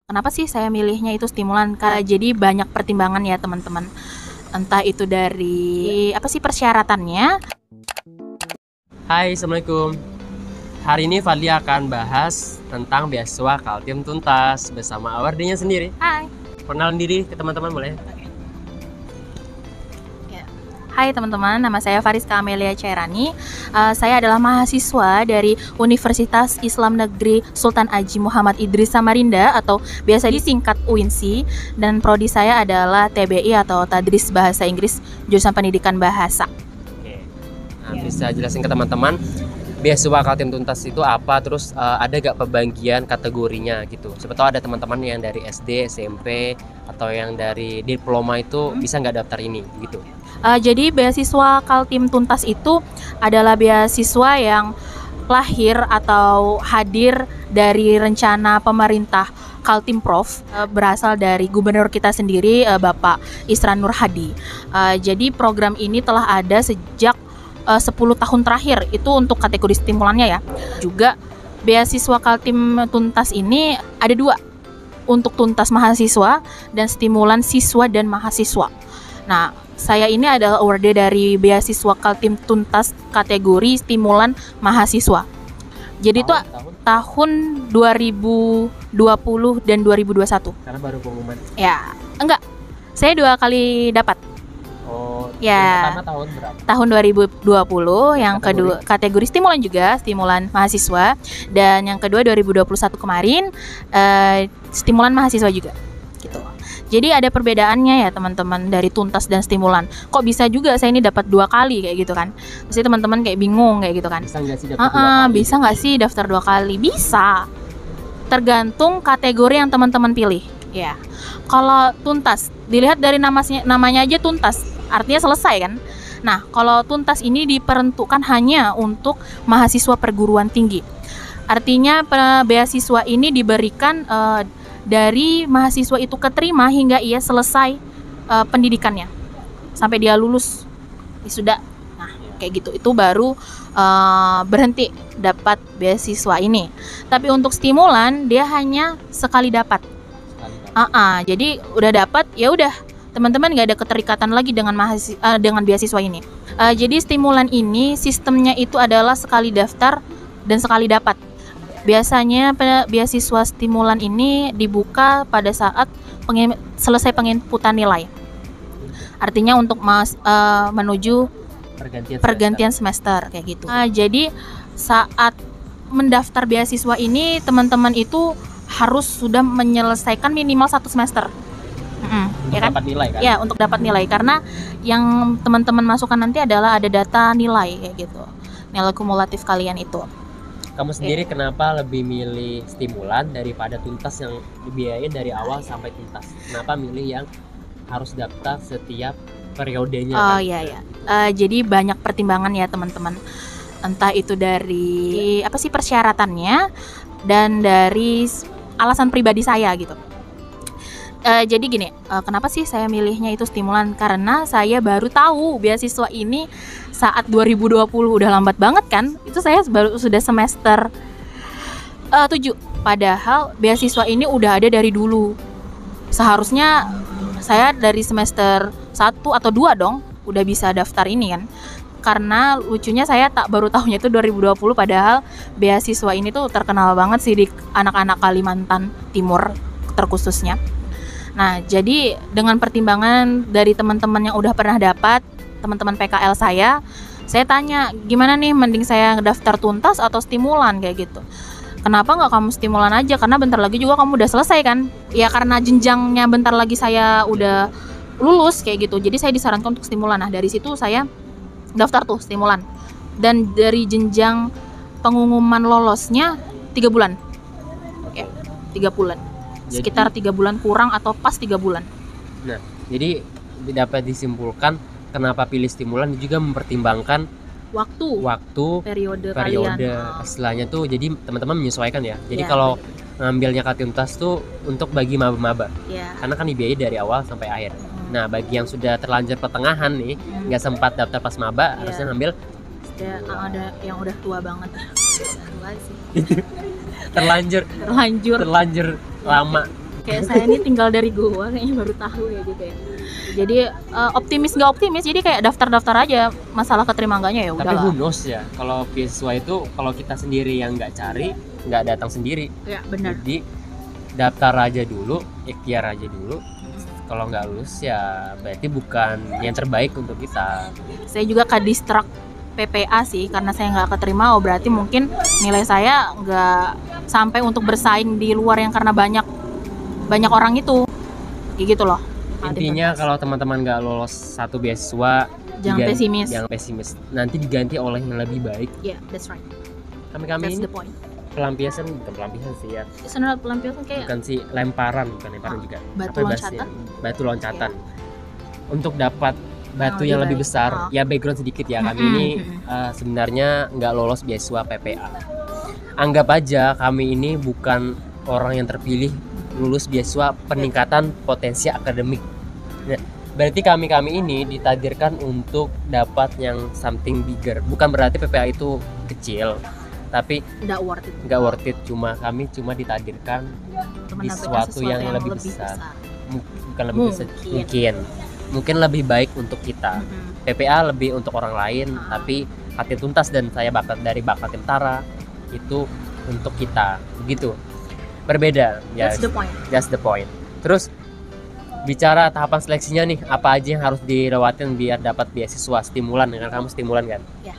Kenapa sih saya milihnya itu stimulan? Jadi banyak pertimbangan ya teman-teman. Entah itu dari apa sih persyaratannya. Hai, Assalamualaikum. Hari ini Fadli akan bahas tentang beasiswa Kaltim Tuntas bersama awardinya sendiri. Hai. Perkenalan diri ke teman-teman boleh? Ya. Hai teman-teman, nama saya Fariska Amelia Cairani. Saya adalah mahasiswa dari Universitas Islam Negeri Sultan Haji Muhammad Idris Samarinda atau biasa disingkat UINSI, dan prodi saya adalah TBI atau Tadris Bahasa Inggris jurusan Pendidikan Bahasa. Oke. Nah, bisa jelasin ke teman-teman beasiswa Kaltim Tuntas itu apa, terus ada gak pembagian kategorinya gitu. Siapa tahu ada teman-teman yang dari SD, SMP atau yang dari diploma itu bisa nggak daftar ini gitu. Jadi beasiswa Kaltim Tuntas itu adalah beasiswa yang lahir atau hadir dari rencana pemerintah Kaltim Prof, berasal dari gubernur kita sendiri, Bapak Isran Nur Hadi. Jadi program ini telah ada sejak 10 tahun terakhir, itu untuk kategori stimulannya ya. Juga beasiswa Kaltim Tuntas ini ada dua, untuk tuntas mahasiswa dan stimulan siswa dan mahasiswa. Nah, saya ini adalah awardee dari beasiswa Kaltim Tuntas kategori stimulan mahasiswa. Jadi itu tahun 2020 dan 2021. Karena baru pengumuman. Ya, enggak. Saya 2 kali dapat. Oh, Ya. pertama tahun berapa? Tahun 2020, yang kedua kategori stimulan juga, stimulan mahasiswa, dan yang kedua 2021 kemarin stimulan mahasiswa juga gitu. Jadi ada perbedaannya ya teman-teman dari tuntas dan stimulan. Kok bisa juga saya ini dapat 2 kali kayak gitu kan? Pasti teman-teman kayak bingung kayak gitu kan. Bisa nggak sih daftar 2 kali? Bisa nggak sih daftar 2 kali? Bisa. Tergantung kategori yang teman-teman pilih. Ya. Kalau tuntas, dilihat dari namanya aja tuntas, artinya selesai kan. Nah, kalau tuntas ini diperuntukkan hanya untuk mahasiswa perguruan tinggi. Artinya beasiswa ini diberikan dari mahasiswa itu keterima hingga ia selesai pendidikannya, sampai dia lulus wisuda. Nah, kayak gitu, itu baru berhenti dapat beasiswa ini. Tapi untuk stimulan dia hanya sekali dapat. Jadi udah dapat ya udah, teman-teman nggak ada keterikatan lagi dengan dengan beasiswa ini. Jadi stimulan ini sistemnya itu adalah sekali daftar dan sekali dapat. Biasanya beasiswa stimulan ini dibuka pada saat selesai penginputan nilai. Artinya untuk menuju pergantian semester kayak gitu. Jadi saat mendaftar beasiswa ini teman-teman itu harus sudah menyelesaikan minimal 1 semester. Untuk ya kan? dapat nilai kan? Ya, untuk dapat nilai, karena yang teman-teman masukkan nanti adalah ada data nilai kayak gitu. Nilai kumulatif kalian itu. Kamu sendiri kenapa lebih milih stimulan daripada tuntas yang dibiayain dari awal sampai tuntas? Kenapa milih yang harus daftar setiap periodenya? Oh iya. Jadi banyak pertimbangan ya teman-teman. Entah itu dari apa sih persyaratannya dan dari alasan pribadi saya gitu. Jadi gini, kenapa sih saya milihnya itu stimulan? Karena saya baru tahu beasiswa ini saat 2020, udah lambat banget kan? Itu saya baru sudah semester 7. Padahal beasiswa ini udah ada dari dulu. Seharusnya saya dari semester 1 atau 2 dong udah bisa daftar ini kan. Karena lucunya saya baru tahunya itu 2020, padahal beasiswa ini tuh terkenal banget sih di anak-anak Kalimantan Timur terkhususnya. Nah, jadi dengan pertimbangan dari teman-teman yang udah pernah dapat, teman-teman PKL saya tanya, gimana nih, mending saya daftar tuntas atau stimulan kayak gitu. Kenapa nggak kamu stimulan aja? Karena bentar lagi juga kamu udah selesai kan? Ya karena jenjangnya bentar lagi saya udah lulus kayak gitu. Jadi saya disarankan untuk stimulan. Nah, dari situ saya daftar tuh stimulan. Dan dari jenjang pengumuman lolosnya 3 bulan. Oke, 3 bulan. Sekitar 3 bulan kurang atau pas 3 bulan. Nah, jadi dapat disimpulkan kenapa pilih stimulan juga mempertimbangkan waktu periode istilahnya tuh. Jadi teman-teman menyesuaikan ya. Jadi kalau ngambilnya Kaltim Tuntas tuh untuk bagi maba-maba. Karena kan dibiayai dari awal sampai akhir. Nah, bagi yang sudah terlanjur pertengahan nih, nggak sempat daftar pas maba, harusnya ngambil ada yang udah tua banget. Tua sih. terlanjur lama Kayak saya ini tinggal dari Goa kayaknya baru tahu ya gitu ya. Jadi optimis nggak optimis, jadi kayak daftar-daftar aja, masalah keterima enggaknya ya Tapi udah who lah. knows ya, kalau beasiswa itu kalau kita sendiri yang nggak cari, nggak datang sendiri. Ya benar. Jadi daftar aja dulu, ikhtiar aja dulu. Kalau nggak lulus ya berarti bukan yang terbaik untuk kita. Saya juga ke distrak PPA sih, karena saya nggak keterima, oh berarti mungkin nilai saya nggak sampai untuk bersaing di luar yang karena banyak orang itu, kayak gitu loh. Intinya kalau teman-teman nggak lolos satu beasiswa, Jangan pesimis. Jangan pesimis. Nanti diganti oleh yang lebih baik. Yeah, that's right. Kami That's ini the point. pelampiasan, bukan pelampiasan sih ya. Sebenarnya pelampiasan kayak Bukan sih, lemparan, bukan lemparan juga. batu Apa bahasanya? loncatan. Batu loncatan. Untuk dapat batu Yang yang lebih lebih baik. besar. Oh. Ya background sedikit ya. Kami ini sebenarnya nggak lolos beasiswa PPA. Anggap aja kami ini bukan orang yang terpilih lulus beasiswa peningkatan potensi akademik. Nah, berarti kami ini ditakdirkan untuk dapat yang something bigger. Bukan berarti PPA itu kecil, tapi Nggak worth it. nggak worth it. Cuma ditakdirkan Untuk di mendapatkan sesuatu yang lebih besar. Bukan lebih besar, Mungkin. mungkin lebih baik untuk kita. PPA lebih untuk orang lain, tapi Katim Tuntas dan saya dari Bakat Tentara itu untuk kita, begitu. Berbeda, ya. That's the point. That's the point. Terus bicara tahapan seleksinya nih, apa aja yang harus dilewatin biar dapat beasiswa stimulan? Dengan kamu stimulan kan? Ya.